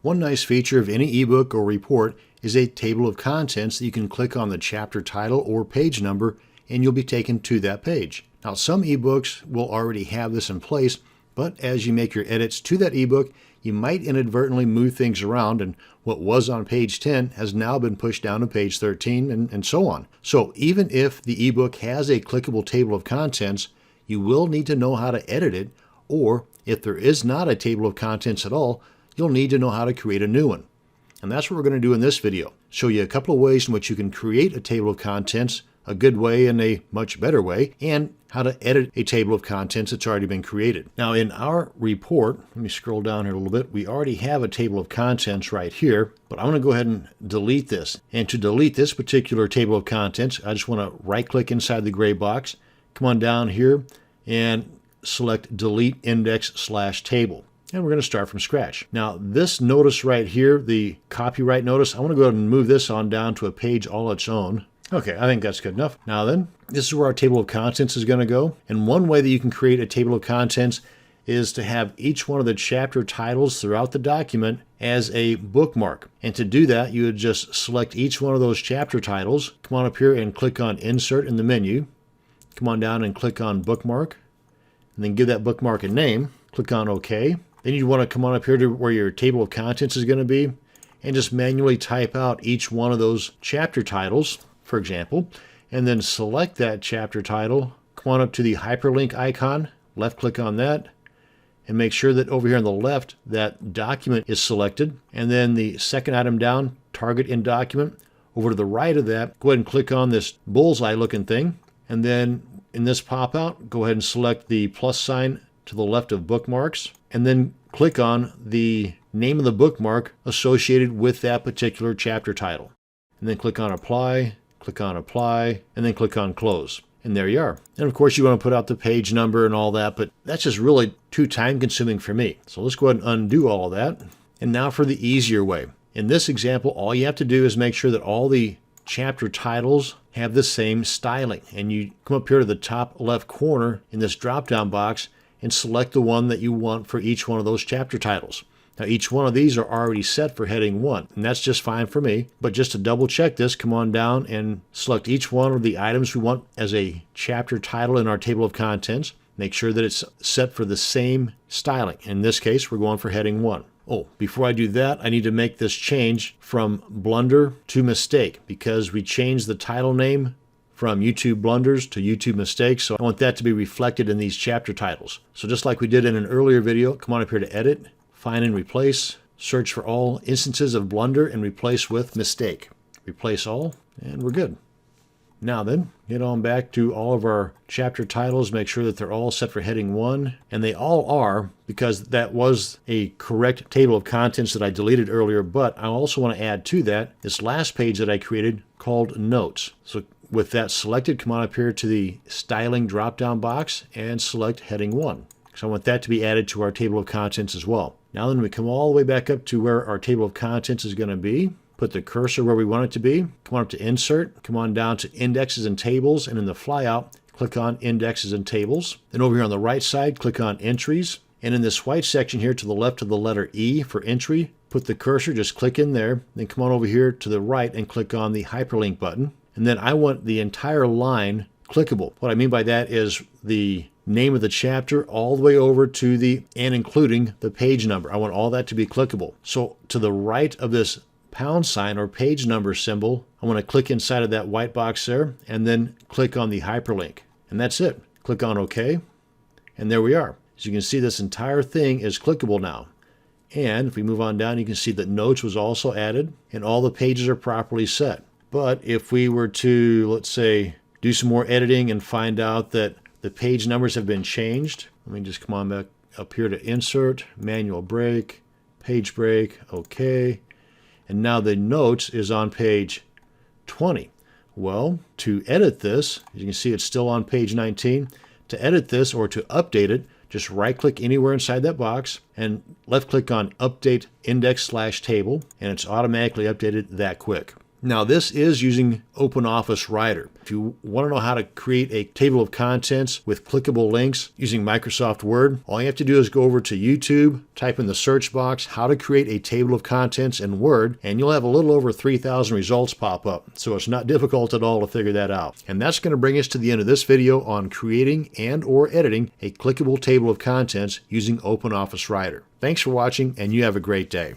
One nice feature of any ebook or report is a table of contents that you can click on the chapter title or page number and you'll be taken to that page. Now, some ebooks will already have this in place, but as you make your edits to that ebook, you might inadvertently move things around, and what was on page 10 has now been pushed down to page 13 and so on. So even if the ebook has a clickable table of contents, you will need to know how to edit it, or if there is not a table of contents at all, you'll need to know how to create a new one. And that's what we're going to do in this video. Show you a couple of ways in which you can create a table of contents, a good way and a much better way, and how to edit a table of contents that's already been created. Now in our report, let me scroll down here a little bit, we already have a table of contents right here, but I'm going to go ahead and delete this. And to delete this particular table of contents, I just want to right click inside the gray box, come on down here and select delete index/table. And we're going to start from scratch. Now this notice right here, the copyright notice, I want to go ahead and move this on down to a page all its own. Okay, I think that's good enough. Now then, this is where our table of contents is going to go. And one way that you can create a table of contents is to have each one of the chapter titles throughout the document as a bookmark. And to do that, you would just select each one of those chapter titles, come on up here and click on Insert in the menu, come on down and click on Bookmark, and then give that bookmark a name, click on OK. Then you want to come on up here to where your table of contents is going to be and just manually type out each one of those chapter titles, for example, and then select that chapter title, come on up to the hyperlink icon, left click on that, and make sure that over here on the left that document is selected. And then the second item down, target in document, over to the right of that, go ahead and click on this bullseye looking thing. And then in this pop out, go ahead and select the plus sign to the left of bookmarks, and then click on the name of the bookmark associated with that particular chapter title. And then click on apply, and then click on close. And there you are. And of course you want to put out the page number and all that, but that's just really too time consuming for me. So let's go ahead and undo all of that. And now for the easier way. In this example, all you have to do is make sure that all the chapter titles have the same styling. And you come up here to the top left corner in this drop-down box and select the one that you want for each one of those chapter titles. Now each one of these are already set for heading 1, and that's just fine for me. But just to double check this, come on down and select each one of the items we want as a chapter title in our table of contents. Make sure that it's set for the same styling. In this case, we're going for heading 1. Oh, before I do that, I need to make this change from blunder to mistake because we changed the title name from YouTube blunders to YouTube mistakes. So I want that to be reflected in these chapter titles. So just like we did in an earlier video, come on up here to edit, find and replace, search for all instances of blunder and replace with mistake. Replace all, and we're good. Now then, get on back to all of our chapter titles, make sure that they're all set for heading 1, and they all are because that was a correct table of contents that I deleted earlier, but I also want to add to that this last page that I created called Notes. So with that selected, come on up here to the styling drop-down box and select heading 1. So I want that to be added to our table of contents as well. Now then we come all the way back up to where our table of contents is going to be. Put the cursor where we want it to be. Come on up to Insert. Come on down to Indexes and Tables. And in the flyout, click on Indexes and Tables. Then over here on the right side, click on Entries. And in this white section here to the left of the letter E for entry, put the cursor, just click in there. Then come on over here to the right and click on the hyperlink button. And then I want the entire line clickable. What I mean by that is the name of the chapter all the way over to the and including the page number. I want all that to be clickable. So to the right of this pound sign or page number symbol, I want to click inside of that white box there and then click on the hyperlink. And that's it. Click on OK. And there we are. As you can see, this entire thing is clickable now. And if we move on down, you can see that Notes was also added and all the pages are properly set. But if we were to, let's say, do some more editing and find out that the page numbers have been changed, let me just come on back up here to Insert, Manual Break, Page Break, OK. And now the Notes is on page 20. Well, to edit this, as you can see, it's still on page 19. To edit this or to update it, just right-click anywhere inside that box and left-click on Update Index/Table, and it's automatically updated that quick. Now, this is using OpenOffice Writer. If you want to know how to create a table of contents with clickable links using Microsoft Word, all you have to do is go over to YouTube, type in the search box, how to create a table of contents in Word, and you'll have a little over 3,000 results pop up. So it's not difficult at all to figure that out. And that's going to bring us to the end of this video on creating and or editing a clickable table of contents using OpenOffice Writer. Thanks for watching, and you have a great day.